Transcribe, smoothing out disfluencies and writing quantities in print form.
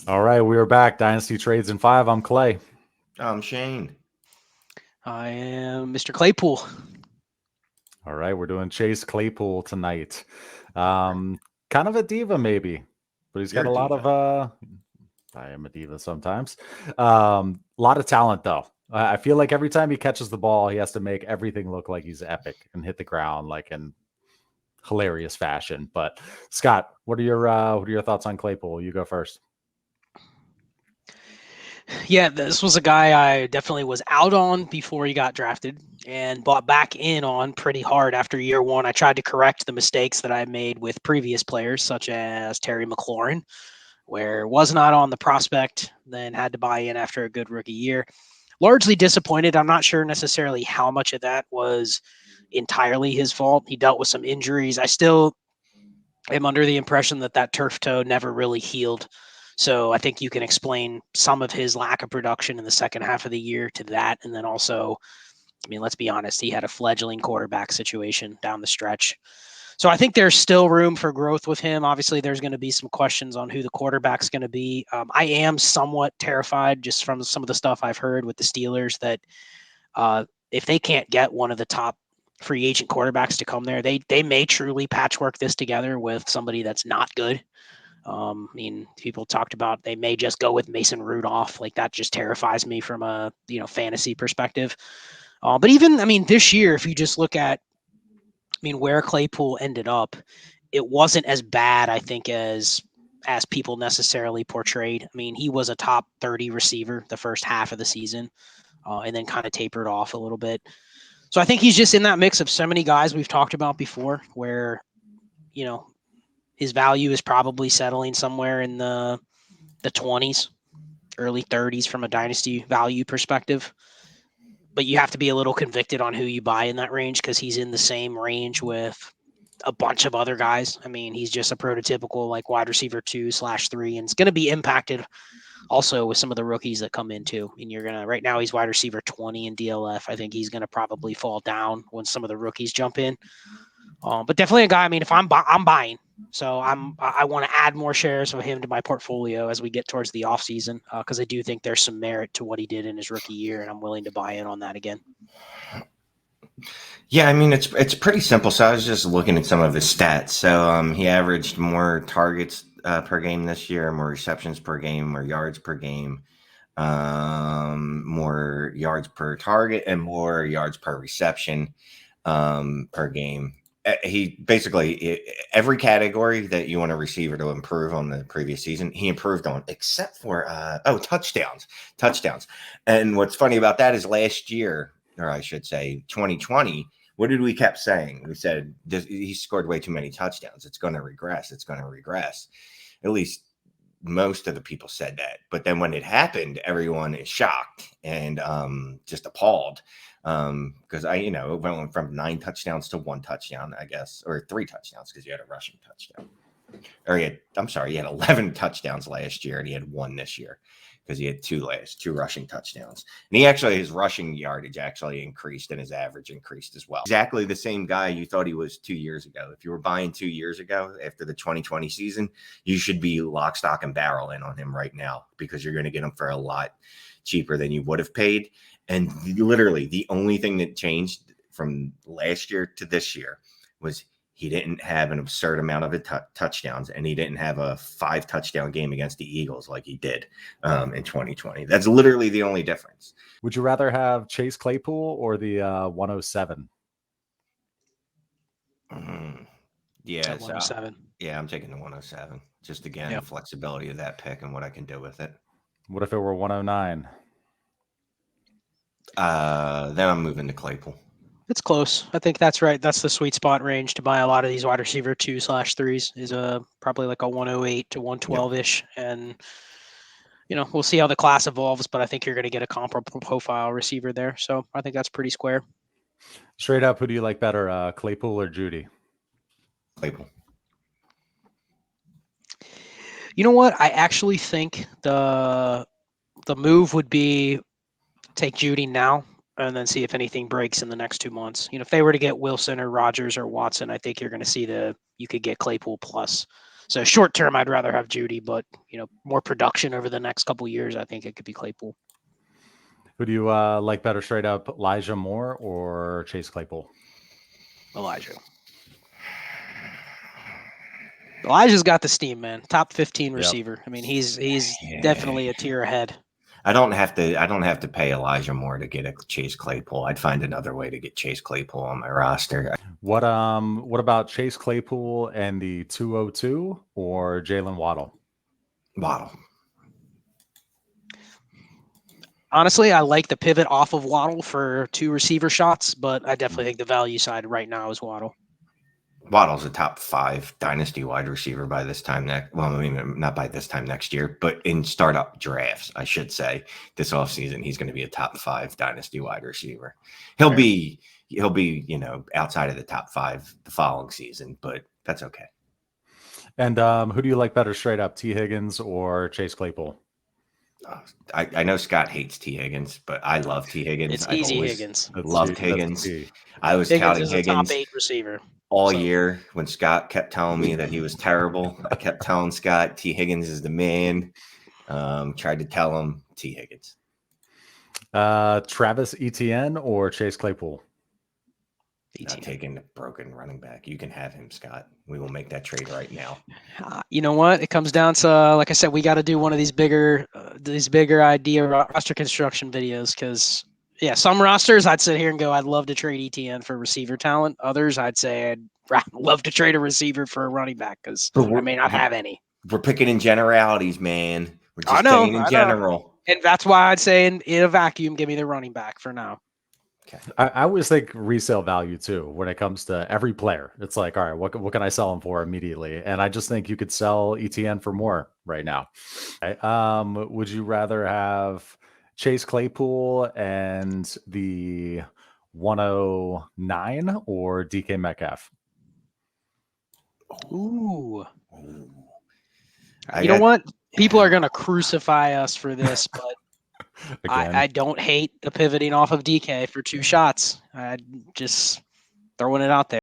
All right, we are back. Dynasty Trades in 5. I'm Clay. Shane. I am Mr. Claypool. All right, we're doing Chase Claypool tonight. Kind of a diva, maybe, but he's got You're a a lot of. diva. I am a diva sometimes. A lot of talent, though. I feel like every time he catches the ball, he has to make everything look like he's epic and hit the ground like in hilarious fashion. But Scott, what are your thoughts on Claypool? You go first. Yeah, this was a guy I definitely was out on before he got drafted and bought back in on pretty hard after year one. I tried to correct the mistakes that I made with previous players, such as Terry McLaurin, where was not on the prospect, then had to buy in after a good rookie year. Largely disappointed. I'm not sure necessarily how much of that was entirely his fault. He dealt with some injuries. I still am under the impression that turf toe never really healed. So I think you can explain some of his lack of production in the second half of the year to that. And then also, I mean, let's be honest, he had a fledgling quarterback situation down the stretch. So I think there's still room for growth with him. Obviously, there's going to be some questions on who the quarterback's going to be. I am somewhat terrified just from some of the stuff I've heard with the Steelers that uh, if they can't get one of the top free agent quarterbacks to come there, they may truly patchwork this together with somebody that's not good. I mean, people talked about they may just go with Mason Rudolph. Like that just terrifies me from a fantasy perspective. But even I mean, this year, if you just look at where Claypool ended up, it wasn't as bad I think as people necessarily portrayed. I mean, he was a top 30 receiver the first half of the season, and then kind of tapered off a little bit. So I think he's just in that mix of so many guys we've talked about before, where you know his value is probably settling somewhere in the 20s, early 30s from a dynasty value perspective. But you have to be a little convicted on who you buy in that range because he's in the same range with a bunch of other guys. I mean, he's just a prototypical like wide receiver 2/3, and it's going to be impacted also with some of the rookies that come in too. And you're gonna right now he's wide receiver 20 in DLF. I think he's gonna probably fall down when some of the rookies jump in. But definitely a guy. I mean, if I'm buying, so I want to add more shares of him to my portfolio as we get towards the off season because I do think there's some merit to what he did in his rookie year, and I'm willing to buy in on that again. Yeah, I mean it's pretty simple. So I was just looking at some of his stats. So he averaged more targets per game this year, more receptions per game, more yards per game, more yards per target, and more yards per reception per game. He basically every category that you want a receiver to improve on the previous season, he improved on, except for touchdowns. And what's funny about that is last year, or I should say, 2020. What did we kept saying? We said he scored way too many touchdowns. It's going to regress. It's going to regress. At least most of the people said that. But then when it happened, everyone is shocked and just appalled because it went from 9 touchdowns to 1 touchdown, I guess, or 3 touchdowns because you had a rushing touchdown. Or he had 11 touchdowns last year and he had 1 this year because he had 2 rushing touchdowns. And his rushing yardage actually increased and his average increased as well. Exactly the same guy you thought he was 2 years ago. If you were buying 2 years ago after the 2020 season, you should be lock, stock, and barrel in on him right now because you're going to get him for a lot cheaper than you would have paid. And literally the only thing that changed from last year to this year was he didn't have an absurd amount of touchdowns, and he didn't have a 5-touchdown game against the Eagles like he did in 2020. That's literally the only difference. Would you rather have Chase Claypool or the 107? Yeah, At 107. Yeah, I'm taking the 107. Just again, Yep. the flexibility of that pick and what I can do with it. What if it were 109? Then I'm moving to Claypool. It's close. I think that's right. That's the sweet spot range to buy a lot of these wide receiver 2/3s is probably like a 108 to 112 ish, and we'll see how the class evolves. But I think you're going to get a comparable profile receiver there. So I think that's pretty square. Straight up, who do you like better, Claypool or Judy? Claypool. You know what? I actually think the move would be take Judy now and then see if anything breaks in the next 2 months. If they were to get Wilson or Rogers or Watson, I think you're going to see you could get Claypool plus. So short term, I'd rather have Judy, but more production over the next couple years, I think it could be Claypool. Who do you like better, straight up, Elijah Moore or Chase Claypool? Elijah's got the steam, man. Top 15 receiver. I mean, he's definitely a tier ahead. I don't have to pay Elijah Moore to get a Chase Claypool. I'd find another way to get Chase Claypool on my roster. What about Chase Claypool and the 202 or Jalen Waddle? Waddle. Honestly, I like the pivot off of Waddle for 2 receiver shots, but I definitely think the value side right now is Waddle. Waddle's a top 5 dynasty wide receiver by this time not by this time next year, but in startup drafts, I should say, this offseason, he's going to be a top 5 dynasty wide receiver. He'll be outside of the top 5 the following season, but that's okay. And who do you like better, straight up, T. Higgins or Chase Claypool? I know Scott hates T. Higgins, but I love T. Higgins. It's easy Higgins. Loved Higgins. I was Higgins touting is a Higgins top 8 receiver all year. When Scott kept telling me that he was terrible, I kept telling Scott T. Higgins is the man. Tried to tell him T. Higgins. Travis Etienne or Chase Claypool? Not taking the broken running back. You can have him, Scott. We will make that trade right now. You know what? It comes down to, like I said, we got to do one of these bigger idea roster construction videos because, some rosters I'd sit here and go, I'd love to trade ETN for receiver talent. Others I'd say I'd love to trade a receiver for a running back because I may not have any. We're picking in generalities, man. We're just saying in general. And that's why I'd say in a vacuum, give me the running back for now. Okay. I always think resale value too when it comes to every player. It's like, all right, what can I sell him for immediately? And I just think you could sell ETN for more right now. Okay. Would you rather have Chase Claypool and the 109 or DK Metcalf? Ooh. You know what? People are going to crucify us for this, but I don't hate the pivoting off of DK for 2 shots. I just throwing it out there.